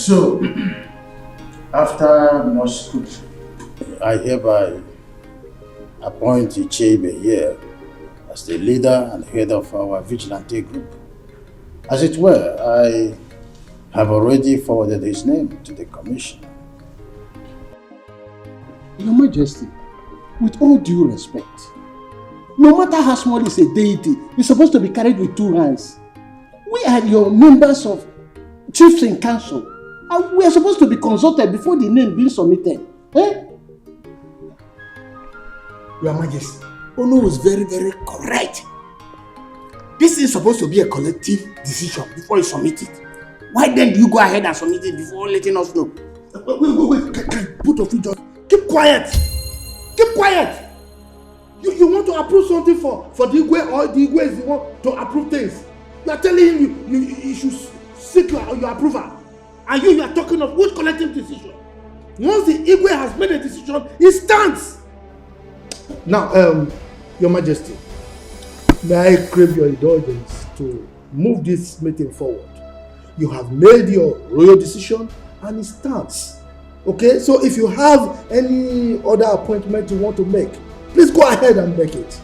So, after much scrutiny, I hereby appoint Ichebe here as the leader and head of our vigilante group. As it were, I have already forwarded his name to the commission. Your Majesty, with all due respect, no matter how small is a deity, it's supposed to be carried with two hands. We are your members of chiefs in council, and we are supposed to be consulted before the name being submitted. Eh? Your Majesty, Ono was very, very correct. This is supposed to be a collective decision before you submit it. Why then do you go ahead and submit it before letting us know? Wait. Put of you just keep quiet. Keep quiet. You want to approve something for the Igwe, or the Igwe is the one to approve things. You are telling him you should seek your approval. And you are talking of which collective decision? Once the Igwe has made a decision, it stands. Now, Your Majesty, may I crave your indulgence to move this meeting forward. You have made your royal decision and it stands. Okay, so if you have any other appointment you want to make, please go ahead and make it.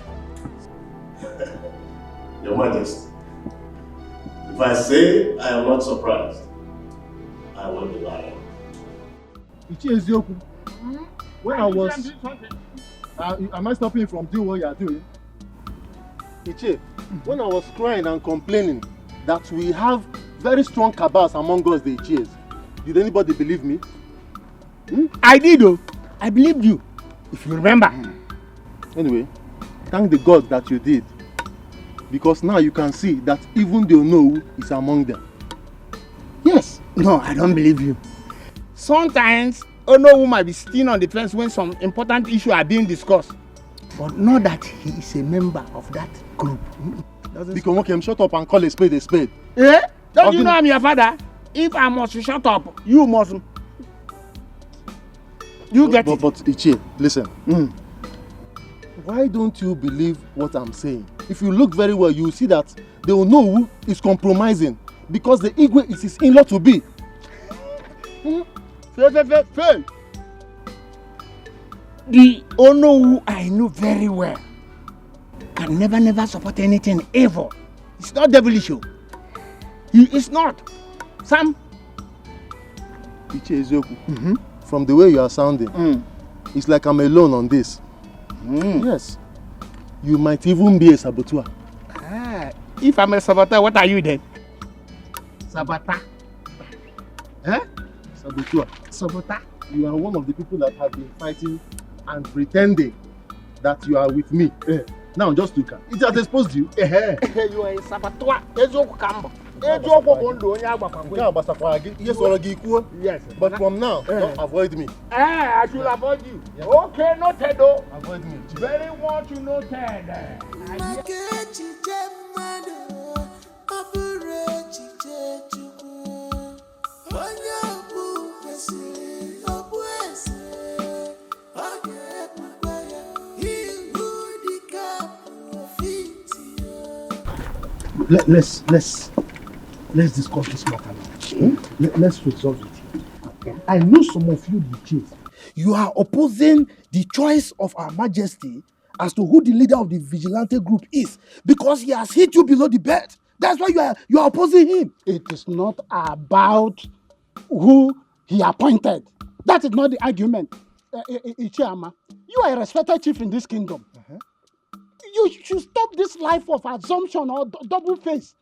Your Majesty, if I say I am not surprised, I will be lying. When I was... am I stopping you from doing what you are doing? Ichie, when I was crying and complaining that we have very strong cabals among us, the Ichies, did anybody believe me? I did though. I believed you, if you remember. Anyway, thank the God that you did. Because now you can see that even the Onowu is among them. Yes. No, I don't believe you. Sometimes Onowu might be sitting on the fence when some important issues are being discussed. But not that he is a member of that group. Because okay, shut up and call a spade a spade. Eh? Don't you know I'm your father? If I must shut up, you must. You get it. But Ichie, listen. Why don't you believe what I'm saying? If you look very well, you will see that the Onowu is compromising because the Igwe is his in-law to be. Fail. The Onowu I know very well can never support anything evil. It's not devilish. He is not. Sam. Ichie Ezeoku, from the way you are sounding, it's like I'm alone on this. Yes. You might even be a saboteur. If I'm a saboteur, what are you then? Saboteur. Saboteur. You are one of the people that have been fighting and pretending that you are with me. Now just look at it. Has exposed you. You are a saboteur. Yes. But from now, don't avoid me. I should avoid you. Yes. Okay, noted though. Avoid me. Very much noted. Let's discuss this matter now. Let's resolve it. Okay. I know some of you, the chiefs, you are opposing the choice of Our Majesty as to who the leader of the vigilante group is because he has hit you below the belt. That's why you are opposing him. It is not about who he appointed. That is not the argument. Ichiama, you are a respected chief in this kingdom. You should stop this life of assumption or double face.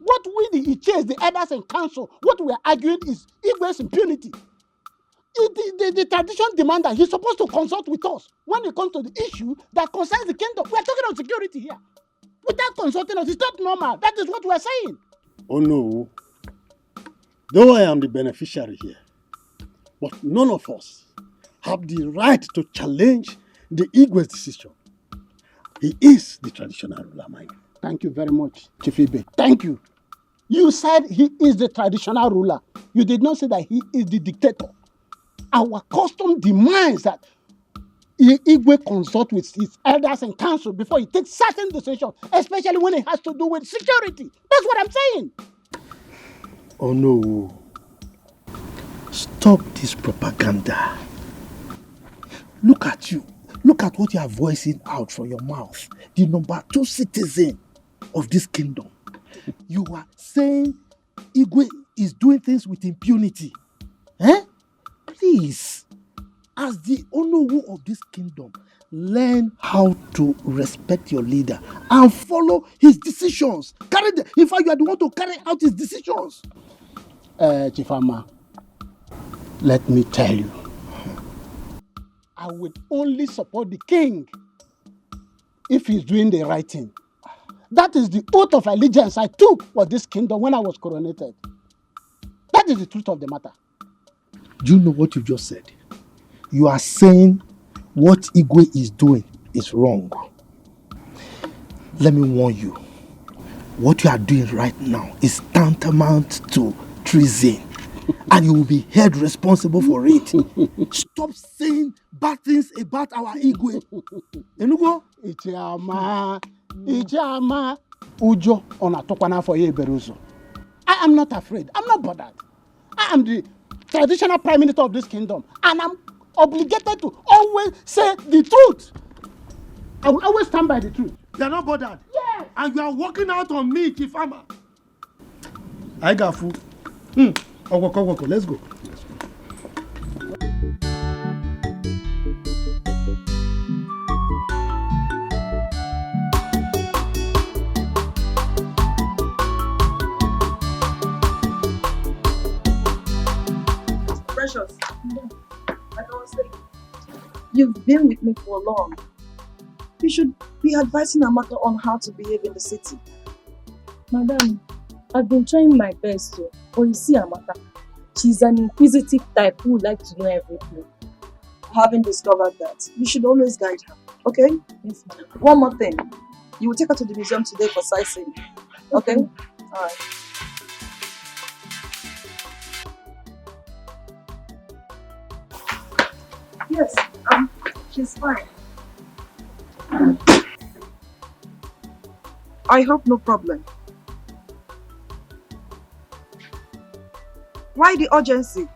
What we the Iches, the elders in council, what we are arguing is Igwe's impunity. The tradition demands that he's supposed to consult with us when it comes to the issue that concerns the kingdom. We are talking about security here. Without consulting us, it's not normal. That is what we are saying. Oh no. Though I am the beneficiary here, but none of us have the right to challenge the Igwe's decision. He is the traditional ruler, man. Thank you very much, Chief Ibe. Thank you. You said he is the traditional ruler. You did not say that he is the dictator. Our custom demands that Igwe consult with his elders and council before he takes certain decisions, especially when it has to do with security. That's what I'm saying. Oh no. Stop this propaganda. Look at you. Look at what you are voicing out from your mouth. The number 2 citizen of this kingdom. You are saying Igwe is doing things with impunity. Eh? Please, as the Onowu of this kingdom, learn how to respect your leader and follow his decisions. In fact, you are the one to carry out his decisions. Chifama, let me tell you, I would only support the king if he's doing the right thing. That is the oath of allegiance I took for this kingdom when I was coronated. That is the truth of the matter. Do you know what you just said? You are saying what Igwe is doing is wrong. Let me warn you. What you are doing right now is tantamount to treason. And you will be held responsible for it. Stop saying bad things about our Igwe. Enugo? Ichama, Ujo onatokwana for ye beruzo. I am not afraid. I'm not bothered. I am the traditional prime minister of this kingdom, and I'm obligated to always say the truth. I will always stand by the truth. You are not bothered? Yes. And you are working out on me, Chifama. I got food. Oko, let's go. Precious, like I was saying, you've been with me for long. You should be advising Amaka on how to behave in the city. Madam, I've been trying my best to, but you see Amaka, she's an inquisitive type who would like to know everything. Having discovered that, you should always guide her, okay? Yes, ma'am. One more thing, you will take her to the museum today for sightseeing, okay? Alright. Yes, she's fine. I hope no problem. Why the urgency?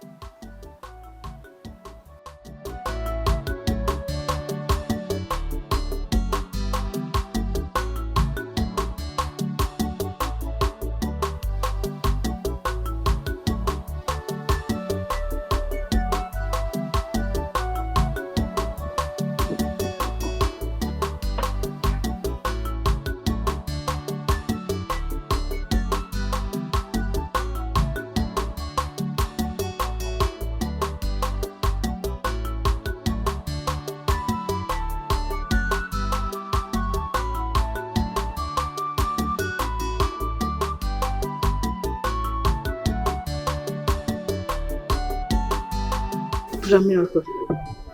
Miracle,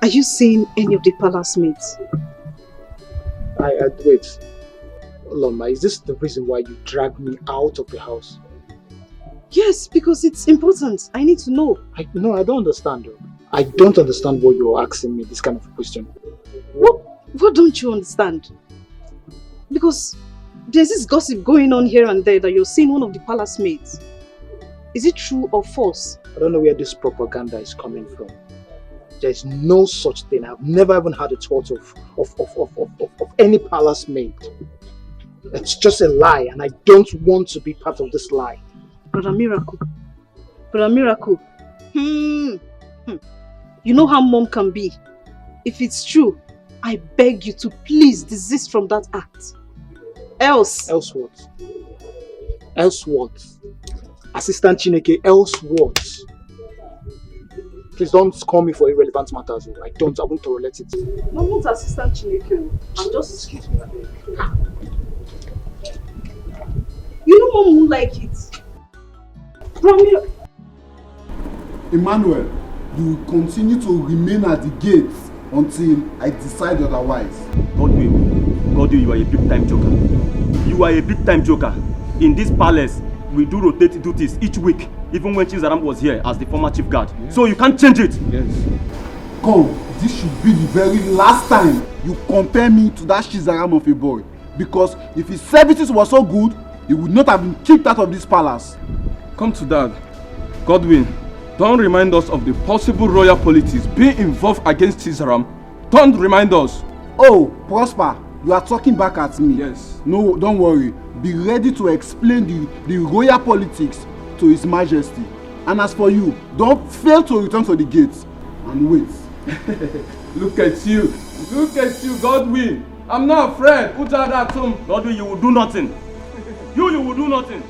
are you seeing any of the palace maids? Wait. Loma, is this the reason why you dragged me out of the house? Yes, because it's important. I need to know. I don't understand. I don't understand why you're asking me this kind of a question. What don't you understand? Because there's this gossip going on here and there that you're seeing one of the palace maids. Is it true or false? I don't know where this propaganda is coming from. There is no such thing. I've never even had a thought of any palace maid. It's just a lie, and I don't want to be part of this lie. Brother Miracle. You know how mom can be. If it's true, I beg you to please desist from that act. Else what? Else what? Assistant Chineke, else what? Please don't call me for irrelevant matters. I won't tolerate it. I'm not Assistant Chineke. I'm just... Excuse me. You know mom won't like it. Emmanuel, you will continue to remain at the gates until I decide otherwise. God, you are a big-time joker. You are a big-time joker. In this palace, we do rotate duties each week, even when Chizaram was here as the former chief guard. Yes. So you can't change it. Yes. Come, this should be the very last time you compare me to that Chizaram of a boy. Because if his services were so good, he would not have been kicked out of this palace. Come to that. Godwin, Don't remind us of the possible royal politics being involved against Caesaram. Don't remind us. Oh, Prosper, you are talking back at me. Yes. No, don't worry. Be ready to explain the royal politics to His Majesty. And as for you, don't fail to return to the gates and wait. Look at you. Look at you, Godwin. I'm not afraid. Godwin, you will do nothing. You will do nothing.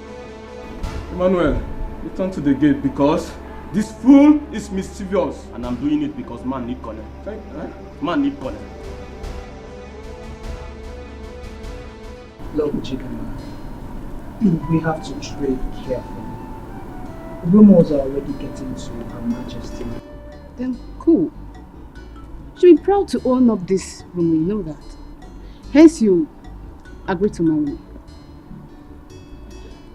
Emmanuel, return to the gate because this fool is mischievous. And I'm doing it because man need connect. Man need connect. Look, Chidoma, we have to trade carefully. Rumors are already getting to Her Majesty. Then cool. She'll be proud to own up this rumor, you know that. Hence you agreed to marry me.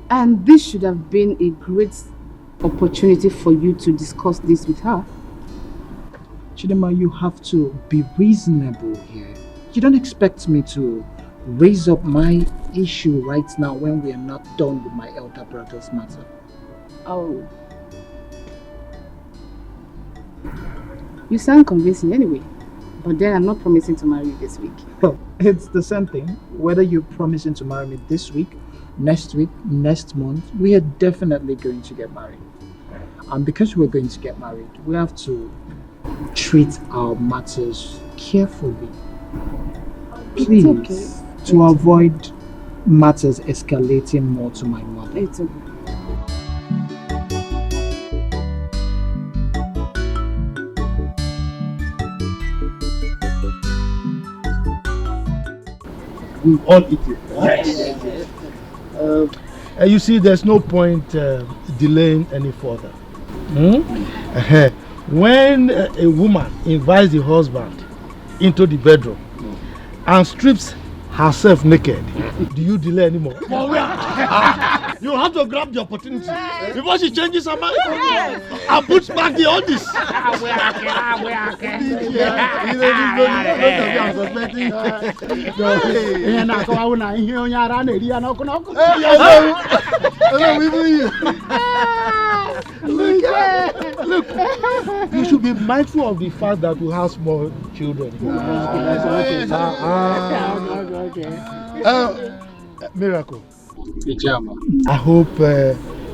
And this should have been a great opportunity for you to discuss this with her. Chidoma, you have to be reasonable here. You don't expect me to raise up my issue right now when we are not done with my elder brother's matter. Oh. You sound convincing anyway. But then I'm not promising to marry you this week. Well, it's the same thing. Whether you're promising to marry me this week, next month, we are definitely going to get married. And because we're going to get married, we have to treat our matters carefully. Please, okay. To avoid matters escalating more to my mother. It's okay. We all eat it. Yes. You see, there's no point delaying any further. When a woman invites the husband into the bedroom and strips herself naked, do you delay anymore? You have to grab the opportunity before she changes her mind and puts back the oldies. Look, you should be mindful of the fact that we have small children. Miracle. I hope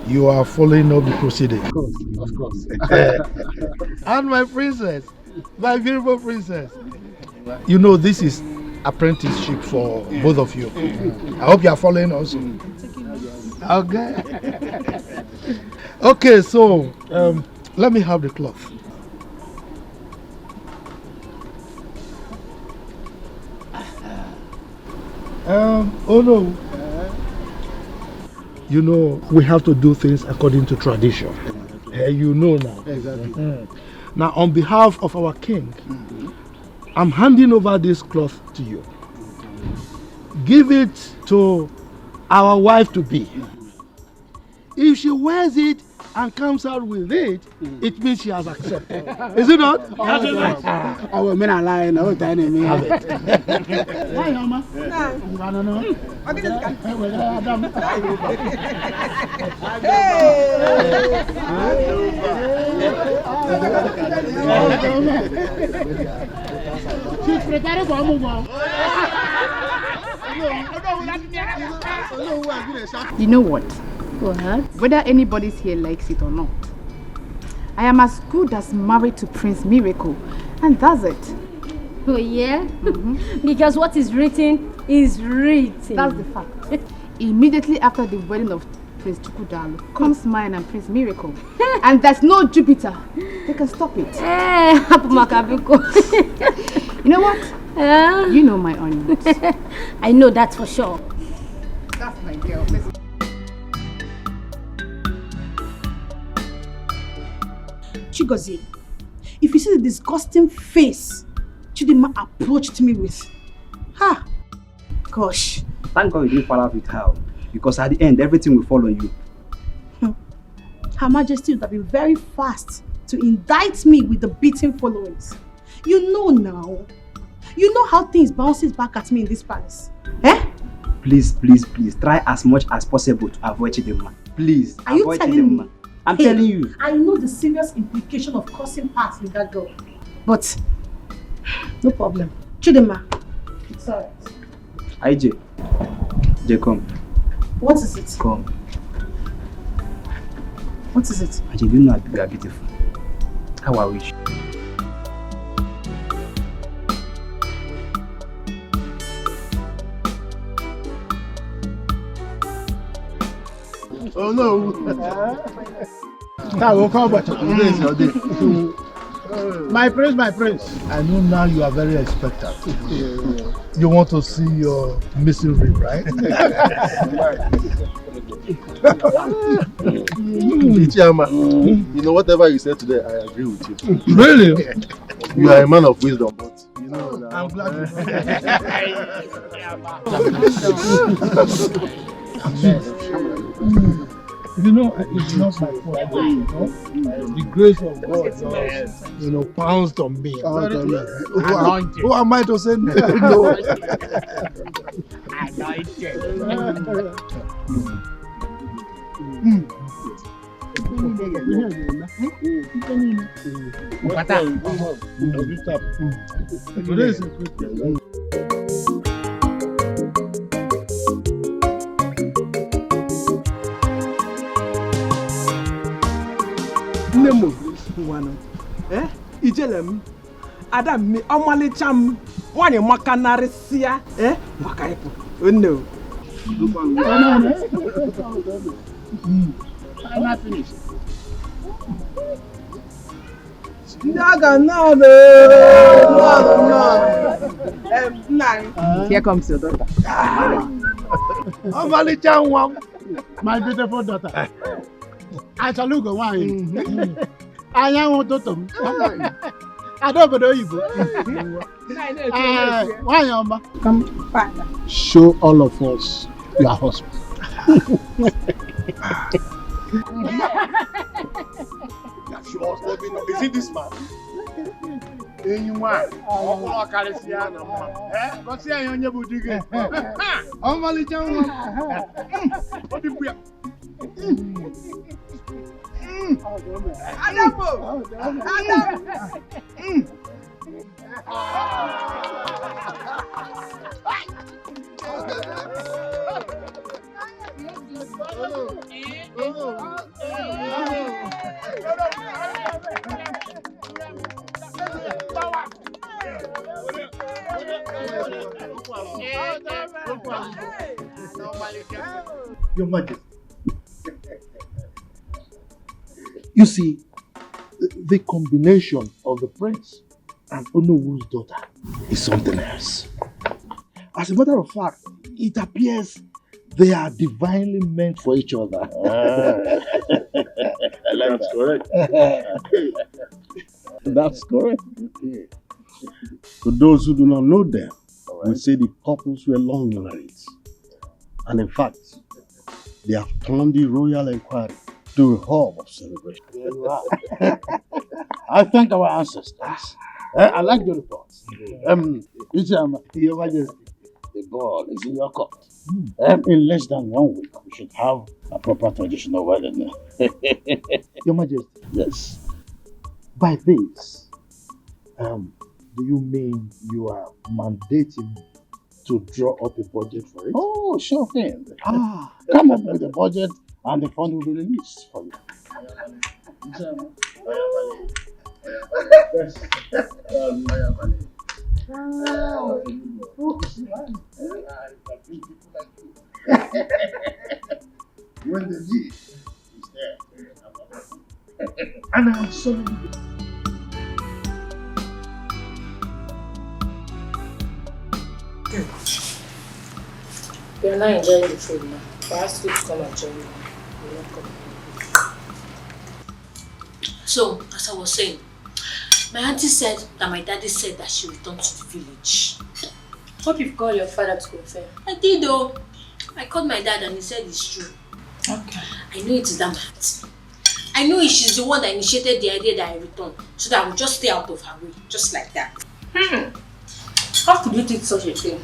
you are following up the proceeding. Of course. And my princess, my beautiful princess. You know this is apprenticeship for both of you. I hope you are following also. Okay. Okay, so let me have the cloth. Oh no. You know, we have to do things according to tradition. You know now. Exactly. Now, on behalf of our king, I'm handing over this cloth to you. Give it to our wife to be. If she wears it and comes out with it, it means she has accepted. Is it not? I will not lie. No, have it. Hi, Mama. She's preparing for a move. You know what? Whether anybody's here likes it or not, I am as good as married to Prince Miracle, and that's it. Oh yeah? Because what is written is written. That's the fact. Immediately after the wedding of Prince Chukwudalo comes mine and Prince Miracle. And there's no Jupiter. They can stop it. You know what? You know my onions. I know that for sure. That's my girl. Listen. Chigozie, if you see the disgusting face Chidima approached me with, gosh. Thank God you didn't fall out with her, because at the end, everything will follow you. Her Majesty would have been very fast to indict me with the beating followings. You know now. You know how things bounces back at me in this palace. Please, please, please, try as much as possible to avoid Chidima. Please, are you telling me I'm telling you. I know the serious implication of crossing paths with that girl. But, no problem. Chidema, it's alright. IJ. Jay, come. What is it? Come. What is it? IJ, do you know you are beautiful? How I wish. Oh no! Now we'll come back to this your day. My prince, I know now you are very expectant. You want to see your missing rib, right? Ichiyama, you know, whatever you said today, I agree with you. Really? You are a man of wisdom, but you know now. I'm glad you know, it's not my fault. You know? The grace of God, pounced on me. Who am I to say no? Nemo, Ijelem, Adam, Omalicham, one in Macanarisia, Makaipo. No. I'm not finished. Here comes your daughter. My beautiful daughter. I shall look away. I want to them. I don't know you. Why, come, father. Show all of us your husband. Is it this man? Anyone? Oh, Caliciana. What's the on your boutique? Oh, Malijan. What did we have? Your Majesty. You see, the combination of the prince and Onowu's daughter is something else. As a matter of fact, it appears they are divinely meant for each other. That's correct. That's correct. To those who do not know them, we say the couples were long married. And in fact, they have turned the royal inquiry to a hub of celebration. There you are. I thank our ancestors. I like the report. Your Majesty, the ball is in your court. In less than 1 week, we should have a proper traditional wedding. Your Majesty. Yes. By this, do you mean you are mandating to draw up a budget for it? Oh, sure thing. Come up with a budget and the fund will be released for you. When the need is there, and I'm sorry. You're not enjoying the food now. Perhaps you to come and join me. You're not coming. So, as I was saying, my auntie said that my daddy said that she returned to the village. Hope you've called your father to confirm. I did though. I called my dad and he said it's true. Okay. I know it is that my auntie. I know she's the one that initiated the idea that I return, so that I would just stay out of her way, just like that. How could you think such a thing?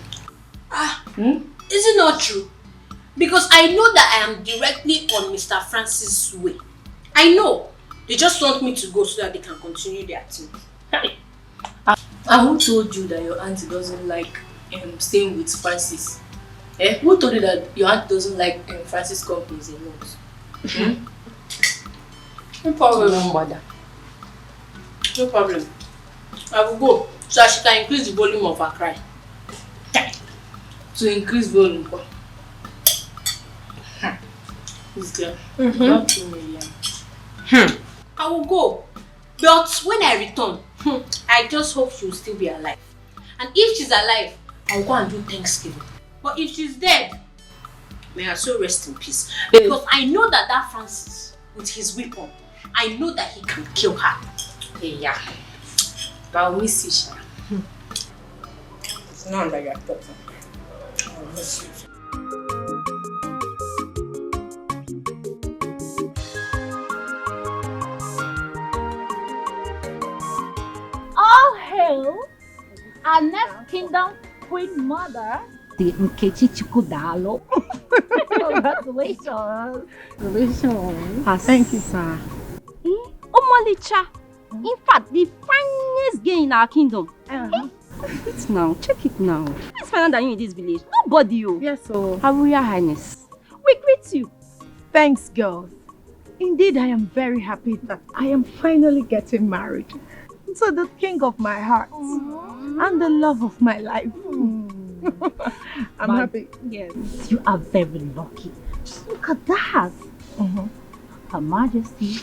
Is it not true? Because I know that I am directly on Mr. Francis' way. I know. They just want me to go so that they can continue their thing. And who told you that your auntie doesn't like staying with Francis? Eh? Who told you that your aunt doesn't like Francis companies a lot? No problem. No bother. No problem. I will go so that she can increase the volume of her cry. To increase volume. This girl. Not 2 million. I will go. But when I return, I just hope she will still be alive. And if she's alive, I'll go and do Thanksgiving. But if she's dead, may her soul rest in peace. Because I know that Francis, with his weapon, I know that he can kill her. Yeah. But I'll miss you, Sha. It's not like you're talking. I'll miss you. All hail our next kingdom queen mother, the Nkechi Chukudalo. Congratulations. Congratulations. Thank you, sir. Omolicha. In fact, the finest girl in our kingdom. Check it now. Check it now. Who's finer than you in this village? Nobody. Yes, so. Her Royal Highness. We greet you. Thanks, girls. Indeed, I am very happy that I am finally getting married to the king of my heart and the love of my life. I'm happy. Yes. You are very lucky. Just look at that. Her Majesty.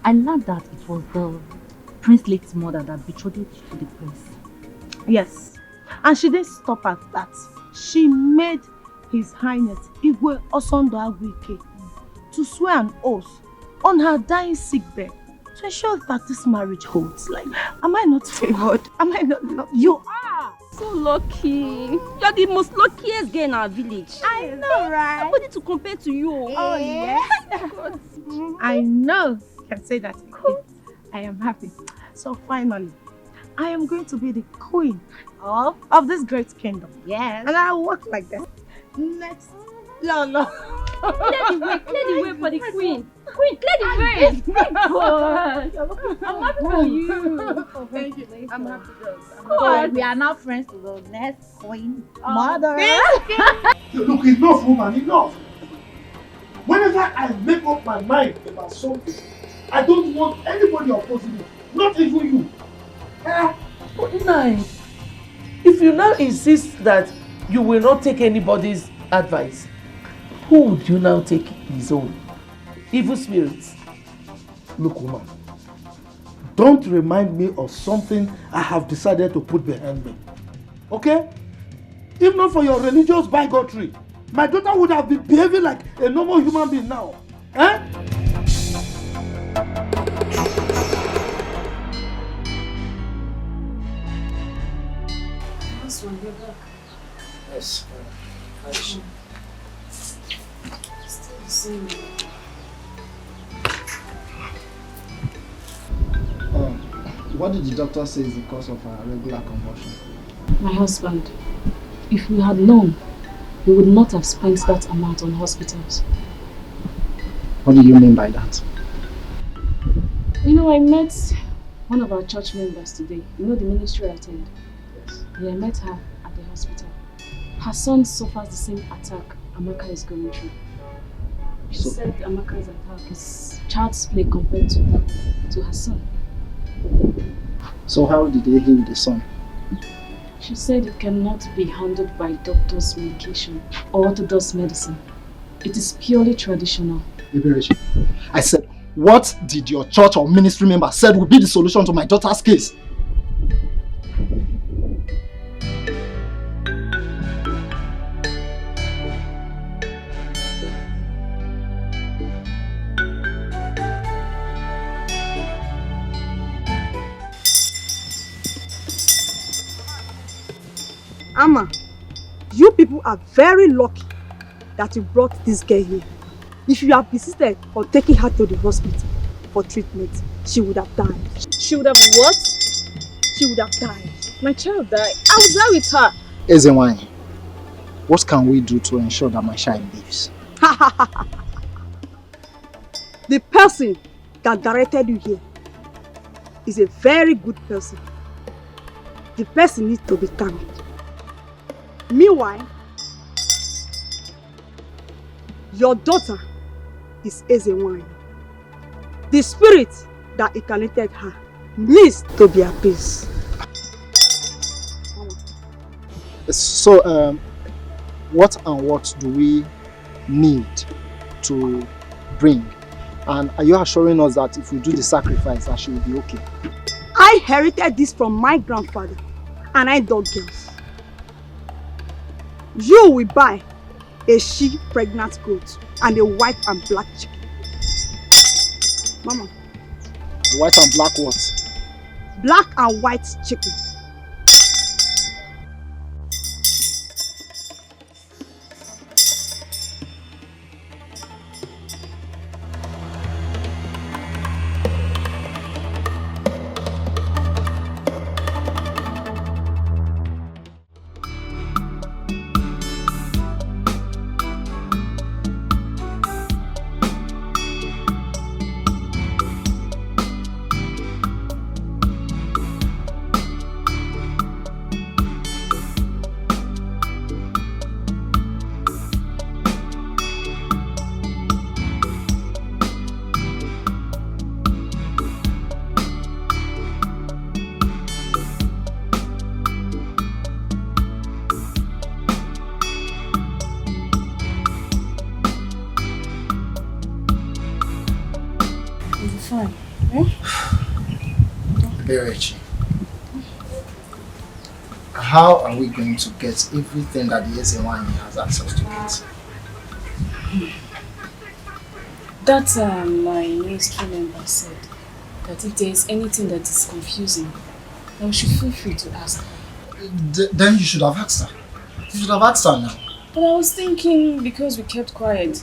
I learned that it was the Prince Lake's mother that betrothed you to the prince. Yes. And she didn't stop at that. She made His Highness Igwe Osondo Agwike to swear an oath on her dying sickbed to ensure that this marriage holds. Like, am I not favored? Am I not lucky? You are so lucky. You're the most luckiest girl in our village. I know, right? Nobody to compare to you. Oh, yes. I know. I can say that. Cool. I am happy. So finally, I am going to be the queen of this great kingdom. Yes. And I'll walk like that. Next. No. Clear the way for the queen. Queen, clear the way. God. I'm happy for you. Thank you. I'm happy, girls. God. We are now friends to the next queen mother. Look, enough, woman, enough. Whenever I make up my mind about something, I don't want anybody opposing me, not even you. But Nai, if you now insist that you will not take anybody's advice, who would you now take his own? Evil spirits. Look, woman, don't remind me of something I have decided to put behind me. Okay? If not for your religious bigotry, my daughter would have been behaving like a normal human being now. Eh? Yes. What did the doctor say is the cause of her regular convulsion? My husband. If we had known, we would not have spent that amount on hospitals. What do you mean by that? You know, I met one of our church members today. You know the ministry I attend? Yes. Yeah, I met her at the hospital. Her son suffers the same attack Amaka is going through. She said Amaka's attack is child's play compared to her son. So how did they heal the son? She said it cannot be handled by doctor's medication or orthodox medicine. It is purely traditional. I said, what did your church or ministry member said would be the solution to my daughter's case? Amma, you people are very lucky that you brought this girl here. If you have persisted on taking her to the hospital for treatment, she would have died. She would have what? She would have died. My child died. I was there with her. Ezenwany, what can we do to ensure that my child lives? The person that directed you here is a very good person. The person needs to be thanked. Meanwhile, your daughter is Ezewine. The spirit that incarnated her needs to be appeased. So, what and what do we need to bring? And are you assuring us that if we do the sacrifice, that she will be okay? I inherited this from my grandfather, and I dog girls. You will buy a she pregnant goat and a white and black chicken. Mama. White and black what? Black and white chicken. Fine. Berechi, how are we going to get everything that the Ezewine has access to get? That my ministry member said that if there is anything that is confusing, then we should feel free to ask her. Then you should have asked her. You should have asked her now. But I was thinking because we kept quiet,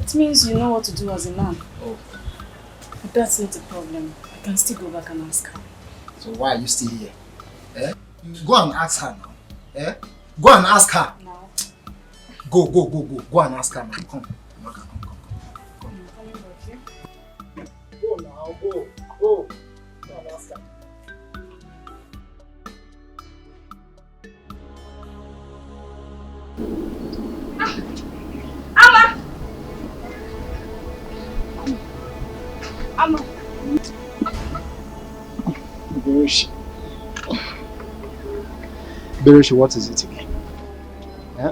it means you know what to do as a man. Oh. But that's not a problem. I can still go back and ask her. So why are you still here? Eh? Go and ask her now. Eh? Go and ask her. No. Go. Go and ask her now. Come. Go now, go. Go and ask her. Amma! Bereshi, what is it again?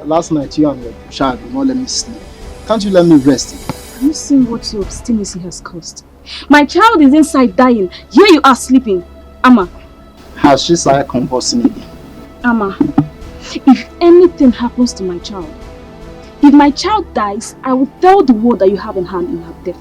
Last night you and your child did not let me sleep. Can't you let me rest? Have you seen what your obstinacy has caused? My child is inside dying. Here you are sleeping. Amma. Has she started convulsing again? Amma, if anything happens to my child, if my child dies, I will tell the world that you have in hand in her death.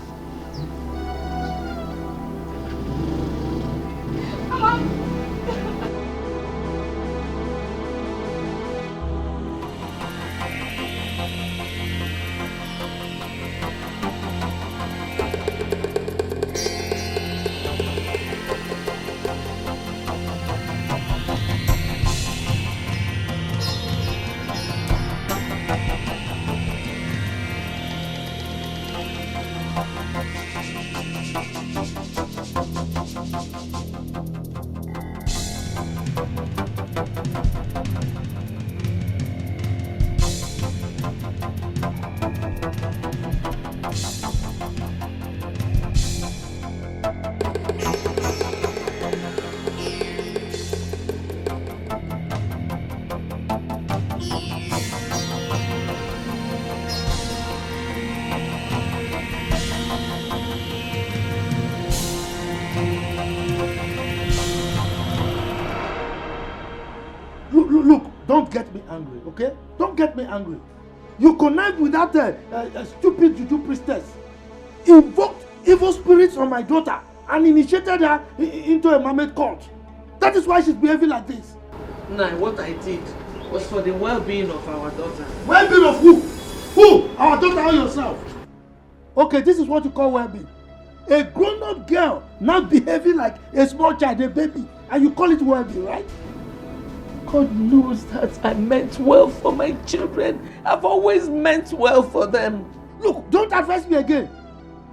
Look, don't get me angry, okay? Don't get me angry. You connived with that stupid juju priestess, invoked evil spirits on my daughter, and initiated her into a mermaid cult. That is why she's behaving like this. Nah, what I did was for the well-being of our daughter. Well-being of who? Who? Our daughter or yourself? Okay, this is what you call well-being. A grown-up girl now behaving like a small child, a baby, and you call it well-being, right? God knows that I meant well for my children. I've always meant well for them. Look, don't advise me again.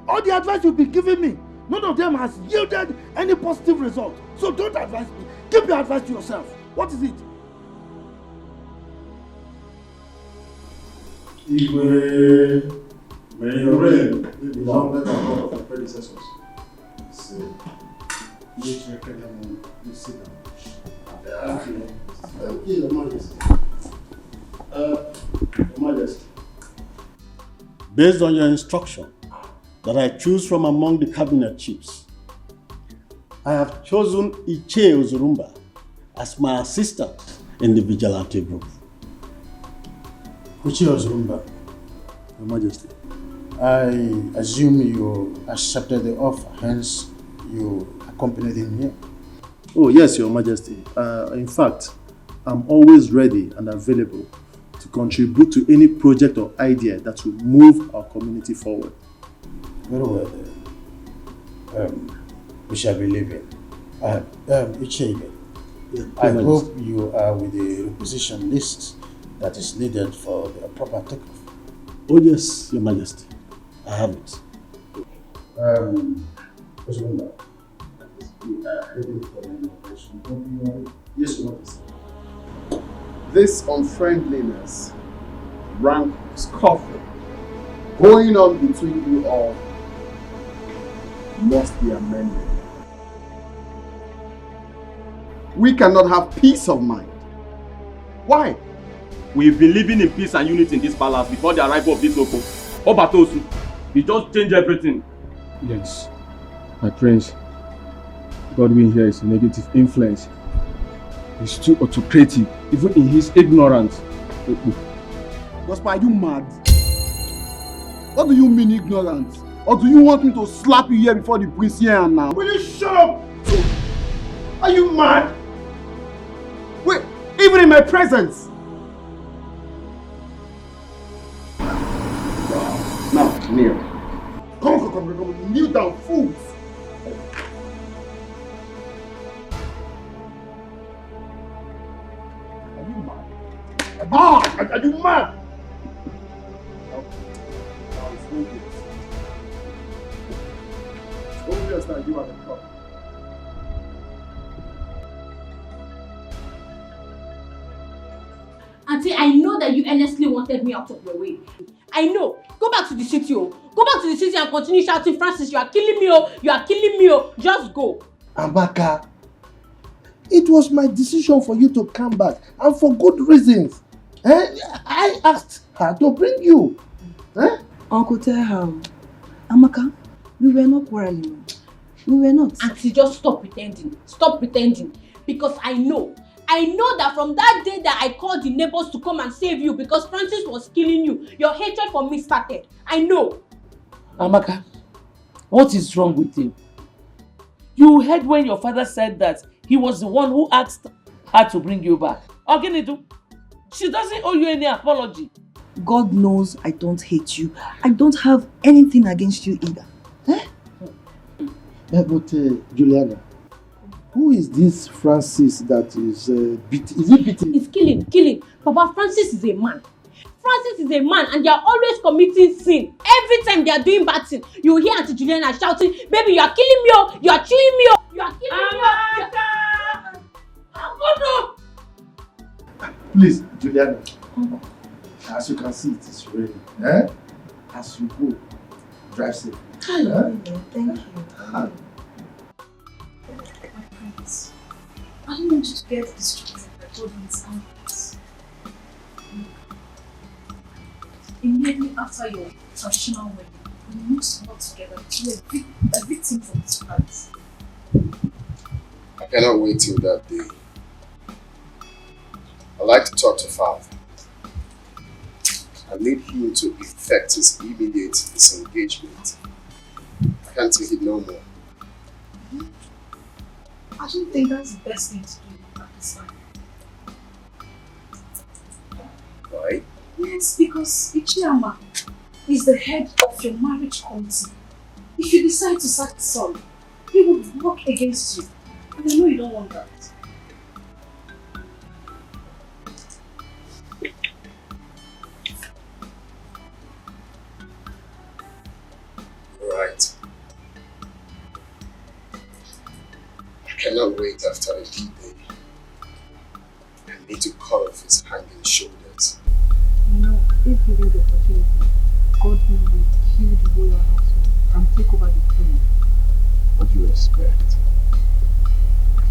All the advice you've been giving me, none of them has yielded any positive result. So don't advise me. Keep your advice to yourself. What is it? Igwe, may your reign be longer than that of your predecessors. Please sit down. Thank you, Your Majesty. Your Majesty. Based on your instruction that I choose from among the cabinet chiefs, I have chosen Iche Ozurumba as my assistant in the vigilante group. Iche Ozurumba, Your Majesty. I assume you accepted the offer, hence you accompanied him here. Oh yes, Your Majesty. In fact, I'm always ready and available to contribute to any project or idea that will move our community forward. Very well. We shall be leaving. Ichebe, I hope you are with the requisition list that is needed for the proper takeoff. Oh yes, Your Majesty. I have it. Osmunda, we are heading for an operation. Yes, Your Majesty. This unfriendliness, rank scuffle going on between you all must be amended. We cannot have peace of mind. Why? We've been living in peace and unity in this palace before the arrival of this Oko. Obatosu, he just changed everything. Yes, my prince. Godwin here is a negative influence. He's too autocratic, even in his ignorance. Gospel, are you mad? What do you mean ignorant? Or do you want me to slap you here before the prince here now? Will you shut up? Are you mad? Wait, even in my presence? Now, kneel. Come, kneel down, fools! Are you mad? Are you mad? It's obvious that you are the problem. Auntie, I know that you earnestly wanted me out of your way. I know. Go back to the city, oh. Go back to the city and continue shouting, Francis, you are killing me, oh. You are killing me, oh. Just go. Amaka, it was my decision for you to come back, and for good reasons. I asked her to bring you. Uncle, tell her. Amaka, we were not quarreling. We were not. Auntie, just stop pretending. Stop pretending. Because I know that from that day that I called the neighbors to come and save you because Francis was killing you, your hatred for me started. I know. Amaka, what is wrong with him? You heard when your father said that he was the one who asked her to bring you back. Oginidu, she doesn't owe you any apology. God knows I don't hate you. I don't have anything against you either. But Juliana, who is this Francis that is beating? Is he beating? It's killing. Papa, Francis is a man. Francis is a man and they are always committing sin. Every time they are doing bad thing, you hear Auntie Juliana shouting, baby, you are killing me, oh, you are chewing me, oh, you are killing me, oh. Please, Juliana. As you can see, it is raining. As you go, drive safe. Thank you. I don't want you to get distracted by Godwin's outbursts. Immediately after your traditional wedding, we must work together to be a victim for this price. I cannot wait till that day. I'd like to talk to Father. I need him to effect his immediate disengagement. I can't take it no more. I don't think that's the best thing to do at this time. Why? Yes, because Ichiyama is the head of your marriage committee. If you decide to sack son, he would work against you. And I know you don't want that. Right. cannot wait after a D day. I need to cut off his hanging shoulders. If given the opportunity, God will kill the royal household and take over the throne. What do you expect?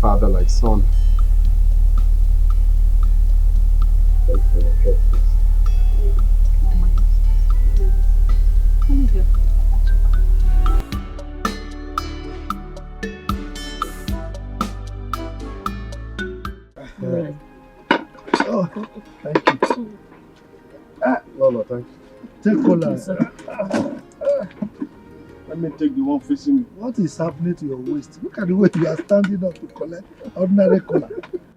Father like son. Thank you for your care, please. Oh, thank you. Lolo, thank you. Take cola. Let me take the one facing me. What is happening to your waist? Look at the way you are standing up to collect ordinary cola.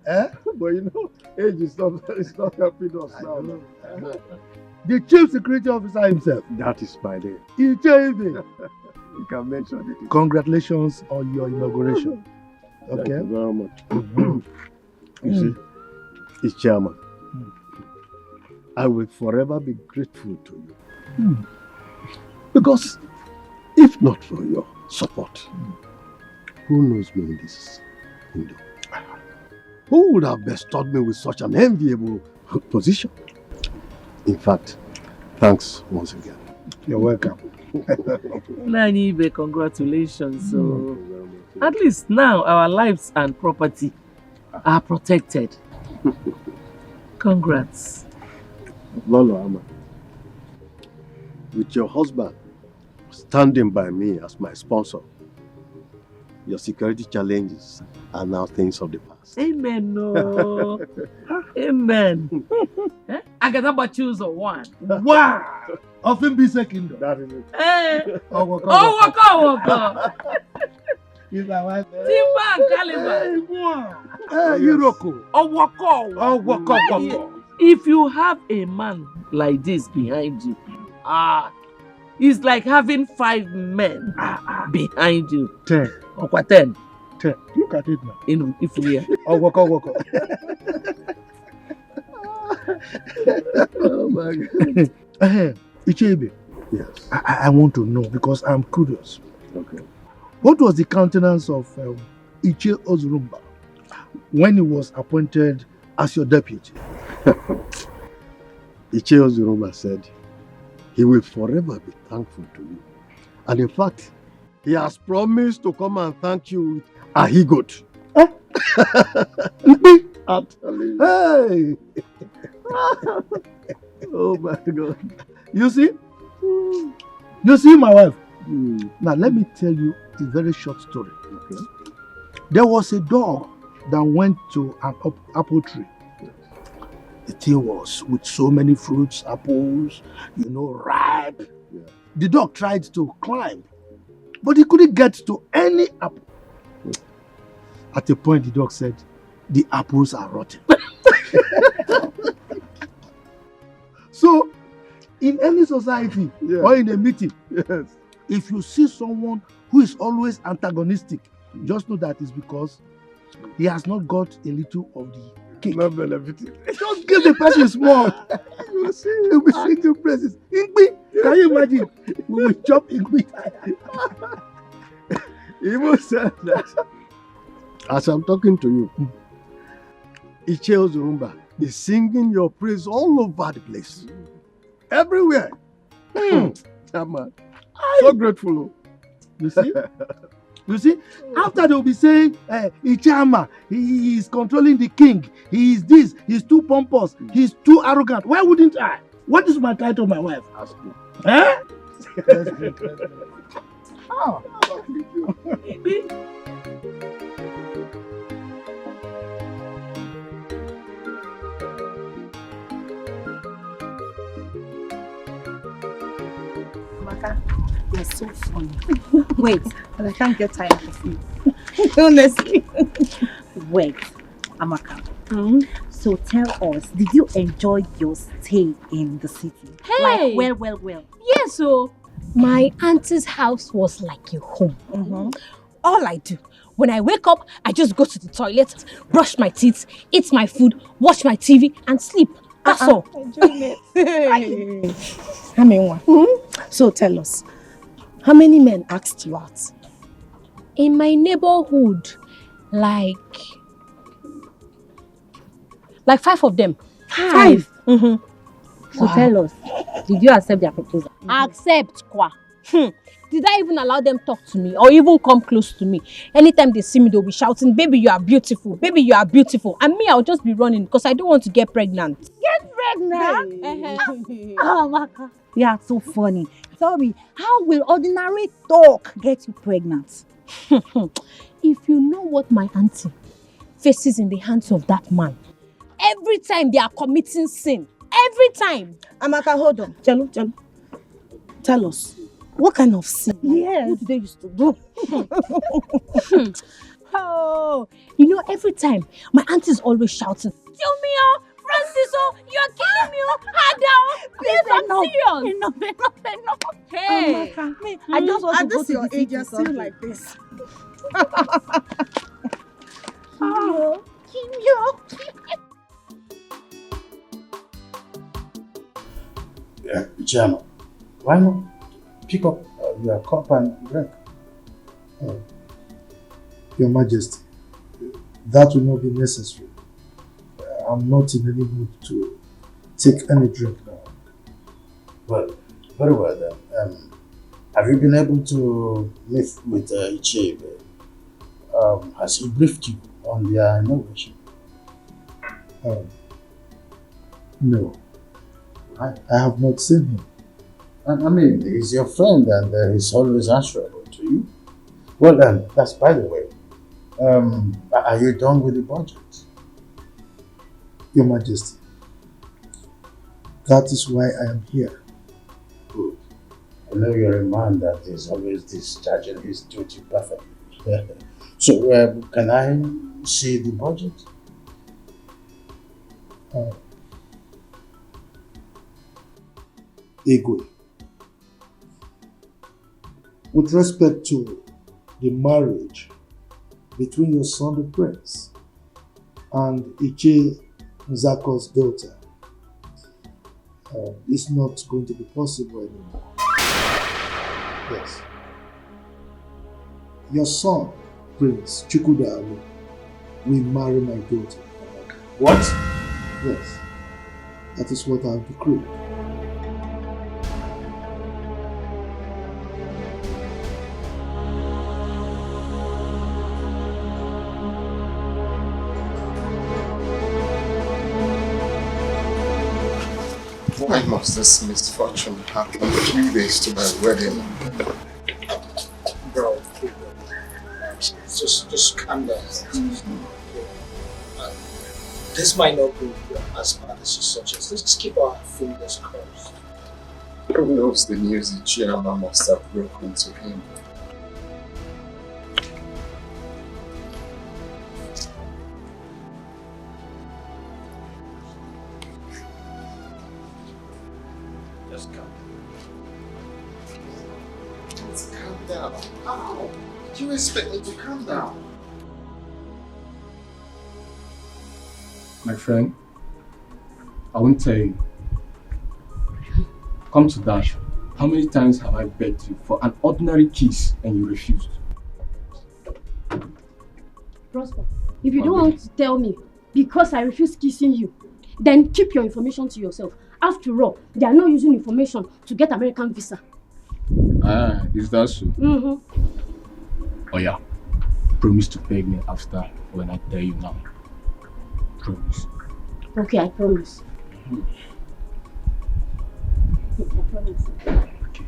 But age is not helping us now. The chief security officer himself. That is my name. You can mention it. Congratulations on your inauguration. Okay. Thank you very much. You see, it's chairman. I will forever be grateful to you. Because if not for your support, who knows me in this kingdom? Who would have bestowed me with such an enviable position? In fact, thanks once again. You're welcome. Nanibe, congratulations. So, at least now our lives and property are protected. Congrats. Lolo Ama, with your husband standing by me as my sponsor, your security challenges are now things of the past. Amen. No. Amen. I got about choose one. Wow! Of him be second. That is it. Waka. He's my wife. Timba and Caliber. Hiroko. Waka. If you have a man like this behind you, it's like having 5 men behind you. 10. Or 10. 10. Look at it now. If we are. Waka. Oh my God. Ichebe. Yes. I want to know because I'm curious. Okay. What was the countenance of Iche Ozurumba when he was appointed as your deputy? Iche Ozurumba said he will forever be thankful to you. And in fact, he has promised to come and thank you with a higot. I'm telling you. Hey! Oh my God. You see? You see my wife? Now let me tell you a very short story. Okay. There was a dog that went to an apple tree. The tree was with so many fruits, apples, ripe. Yeah. The dog tried to climb, but he couldn't get to any apple. At a point, the dog said, "The apples are rotten." So, in any society or in a meeting, if you see someone who is always antagonistic, just know that it's because he has not got a little of the cake. Not benefiting. Just give the person small. You see, he'll be singing praises. Ingbi, can you imagine? We will chop Ingbi. He even said that as I'm talking to you, Iche Ozurumba is singing your praise all over the place. Everywhere. Man. So grateful. You see? You see? After they'll be saying, Ichama, he is controlling the king. He is this. He's too pompous. He's too arrogant. Why wouldn't I? What is my title, my wife? Ask me. Eh? Oh. You're so funny. Wait, but I can't get tired of you. Honestly. Wait, Amaka. So tell us, did you enjoy your stay in the city? Hey! Like, well. Yes, so my auntie's house was like a home. All I do, when I wake up, I just go to the toilet, brush my teeth, eat my food, watch my TV, and sleep. That's all. Enjoyment. So tell us, how many men asked you out? In my neighborhood, Like 5 of them. 5? Mm-hmm. So tell us, did you accept their proposal? Accept, kwa. Did I even allow them talk to me or even come close to me? Anytime they see me, they'll be shouting, "Baby, you are beautiful. Baby, you are beautiful." And me, I'll just be running because I don't want to get pregnant. Get pregnant? Oh, Maka. You are so funny. Tell me, how will ordinary talk get you pregnant? If you know what my auntie faces in the hands of that man, every time they are committing sin, every time. Amaka, hold on. Jalo, tell us, what kind of sin? Yes. What do they used to do? Oh, you know, every time my auntie is always shouting, "Kill me, oh, Francis, oh, you're killing me, oh, Ada, please, I'm serious." Enough. Hey, Amaka, I just want to go to your the age, you're still like this. Yeah, Jama, why not pick up your cup and drink? Your Majesty, that will not be necessary. I'm not in any mood to take any drink now. Well, very well then. Have you been able to meet with Ichebe? Has he briefed you on their inauguration? No, I have not seen him. I mean, he's your friend and he's always answerable to you. Well then, that's by the way. Are you done with the budget? Your Majesty, that is why I am here. Good. I know you're a man that is always discharging his duty perfectly. So, can I see the budget? Igwe, with respect to the marriage between your son the prince and Iche Nzako's daughter, it's not going to be possible anymore. Yes. Your son, Prince Chukwudalu, will marry my daughter. What? Yes. That is what I have decreed. Why must this misfortune happen a few days to my wedding? Bro, just calm down. This might not go as bad as you suggest. Let's just keep our fingers crossed. Who knows the news Ichiyama must have broken to him? Just calm down. Let's calm down. How? Did you expect me to calm down? My friend, I won't tell you. Come to that. How many times have I begged you for an ordinary kiss and you refused? Prosper, if you don't want to tell me because I refuse kissing you, then keep your information to yourself. After all, they are not using information to get American visa. Ah, is that so? Mm-hmm. Oh yeah. Promise to beg me after when I tell you now. Promise. Okay, I promise. I promise. Okay.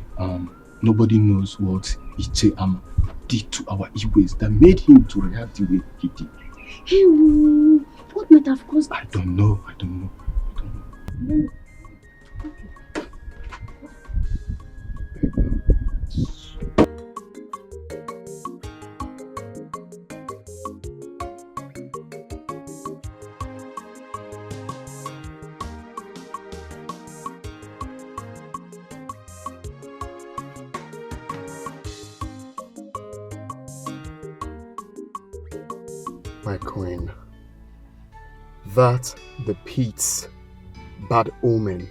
Nobody knows what Ichiyama did to our Igwes that made him to react the way he did. Hey, what might have caused that? I don't know. Then- My queen, that the Pete's bad omen.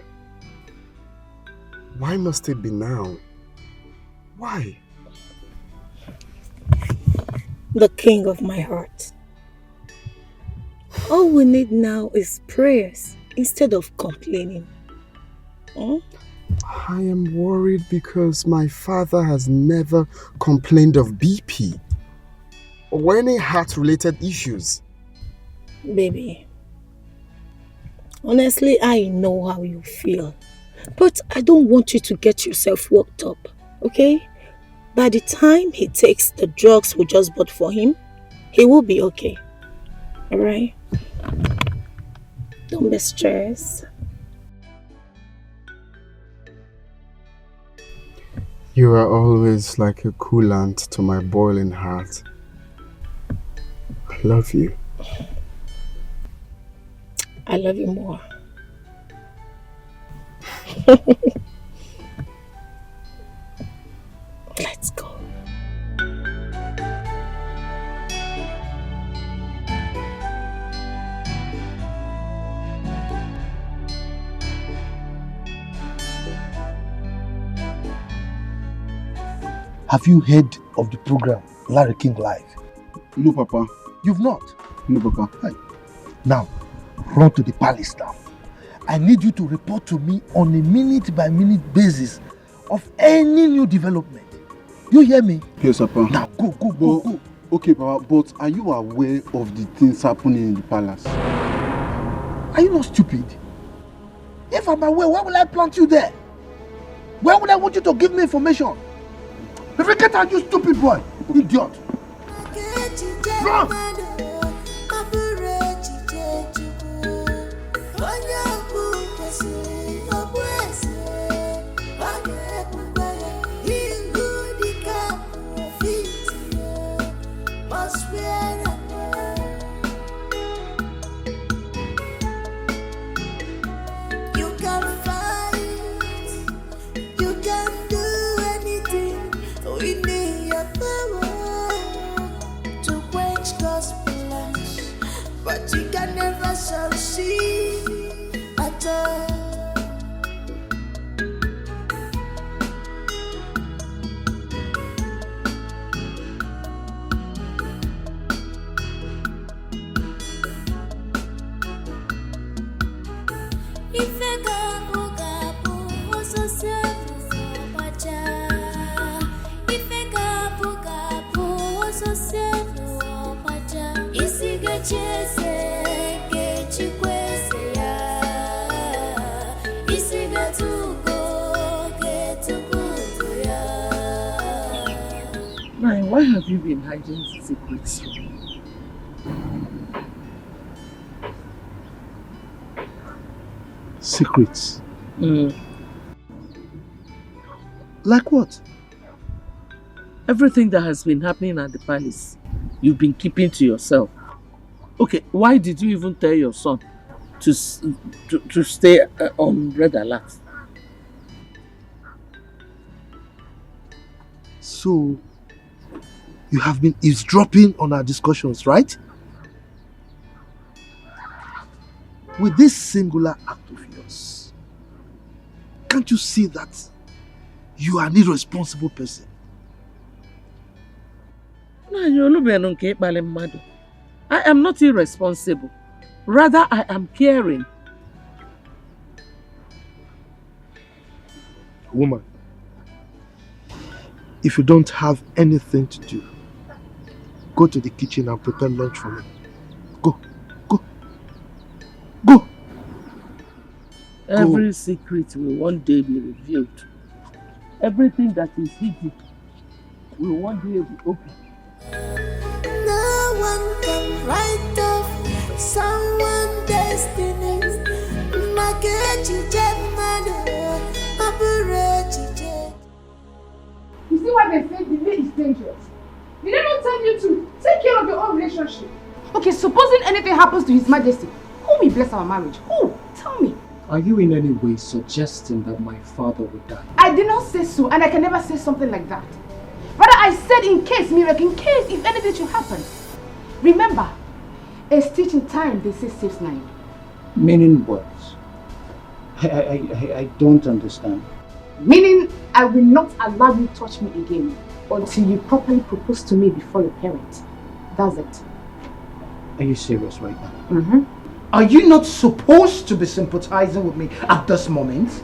Why must it be now? Why? The king of my heart. All we need now is prayers instead of complaining. I am worried because my father has never complained of BP or any heart-related issues. Baby, honestly, I know how you feel. But I don't want you to get yourself worked up, okay? By the time he takes the drugs we just bought for him, he will be okay. Alright? Don't be stressed. You are always like a coolant to my boiling heart. I love you. I love you more. Let's go. Have you heard of the program Larry King Live? No, Papa. You've not? No, Papa. Hi. Now, run to the palace now. I need you to report to me on a minute-by-minute basis of any new development. You hear me? Yes, Papa. Now, go. Okay, Papa, but are you aware of the things happening in the palace? Are you not stupid? If I'm aware, why will I plant you there? Why would I want you to give me information? If you get out, you stupid boy, idiot. Run! But you can never succeed at all. Why have you been hiding secrets from me? Secrets? Like what? Everything that has been happening at the palace, you've been keeping to yourself. Okay, why did you even tell your son to stay on red alert? So, you have been eavesdropping on our discussions, right? With this singular act of yours, can't you see that you are an irresponsible person? I am not irresponsible. Rather, I am caring. Woman, if you don't have anything to do, go to the kitchen and prepare lunch for me. Go. Every secret will one day be revealed. Everything that is hidden will one day be open. No one can write off someone's destiny. You see why they say delay is dangerous? Did they not tell you to take care of your own relationship? Okay, supposing anything happens to His Majesty, who will bless our marriage? Who? Tell me. Are you in any way suggesting that my father would die? I did not say so, and I can never say something like that. Rather, I said in case, miracle, in case if anything should happen. Remember, a stitch in time, they say, saves 9. Meaning what? I don't understand. Meaning, I will not allow you to touch me again until you properly propose to me before your parents. That's it. Are you serious right now? Mm-hmm. Are you not supposed to be sympathizing with me at this moment?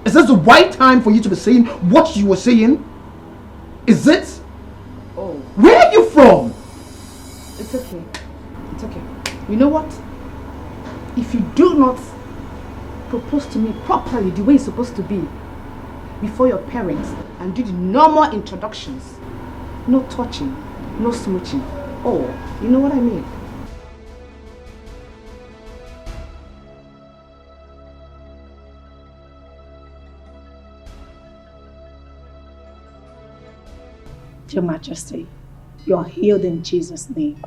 Is this the right time for you to be saying what you were saying? Is it? Oh. Where are you from? It's okay. It's okay. You know what? If you do not propose to me properly the way it's supposed to be before your parents and do the normal introductions, no touching, no smooching. Oh, you know what I mean? Your Majesty, you are healed in Jesus' name.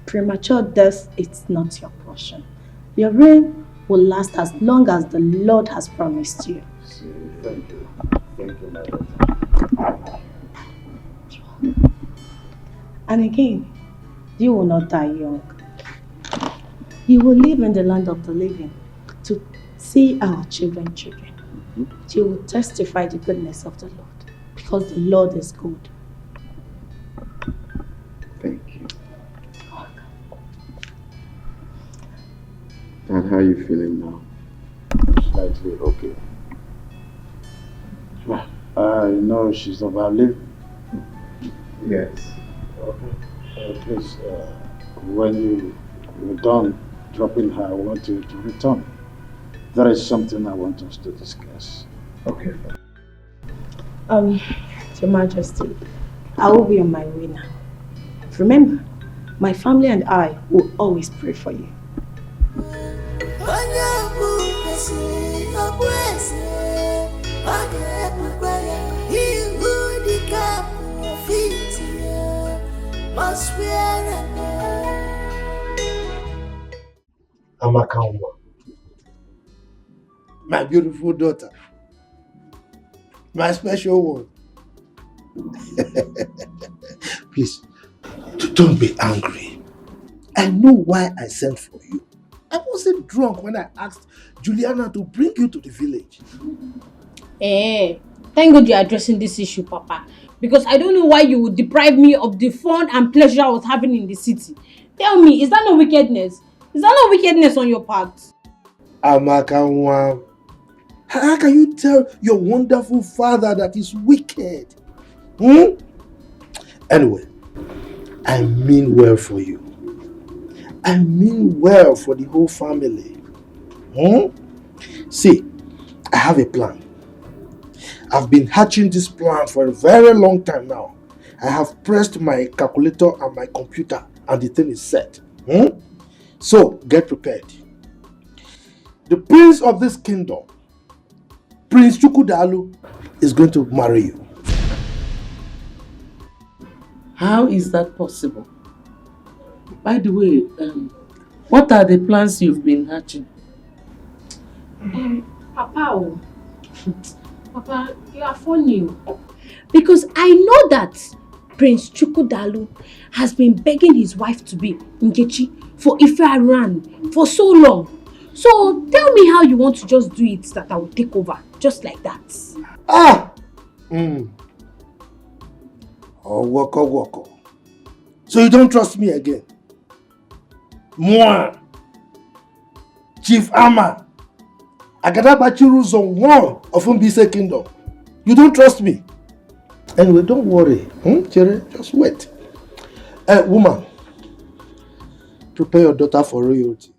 Premature death is not your portion. Your reign will last as long as the Lord has promised you. Thank you. Thank you, my daughter. And again, you will not die young. You will live in the land of the living to see our children. You will testify the goodness of the Lord because the Lord is good. Thank you. Dad, how are you feeling now? Slightly okay. I know she's overlived. Yes. Okay. Please, when you're done dropping her, I want you to return. There is something I want us to discuss. Okay. Your Majesty, I will be on my way now. Remember, my family and I will always pray for you. Amakanwa, my beautiful daughter, my special one. Please, don't be angry. I know why I sent for you. I wasn't drunk when I asked Juliana to bring you to the village. Thank God you're addressing this issue, Papa. Because I don't know why you would deprive me of the fun and pleasure I was having in the city. Tell me, is that not wickedness? Is that not wickedness on your part? Amakanwa, how can you tell your wonderful father that he's wicked? Anyway, I mean well for you. I mean well for the whole family. See, I have a plan. I've been hatching this plan for a very long time now. I have pressed my calculator and my computer and the thing is set. So, get prepared. The prince of this kingdom, Prince Chukwudalu, is going to marry you. How is that possible? By the way, what are the plans you've been hatching? Papa, Papa, you are funny. Because I know that Prince Chukwudalu has been begging his wife to be Nkechi for Ife for so long. So tell me how you want to just do it that I will take over, just like that. Oh, woko. So you don't trust me again? Moi, Chief Ama, Agadabachiru Zone 1 of Mbise Kingdom. You don't trust me? Anyway, don't worry. Chere, just wait. Woman, prepare your daughter for royalty.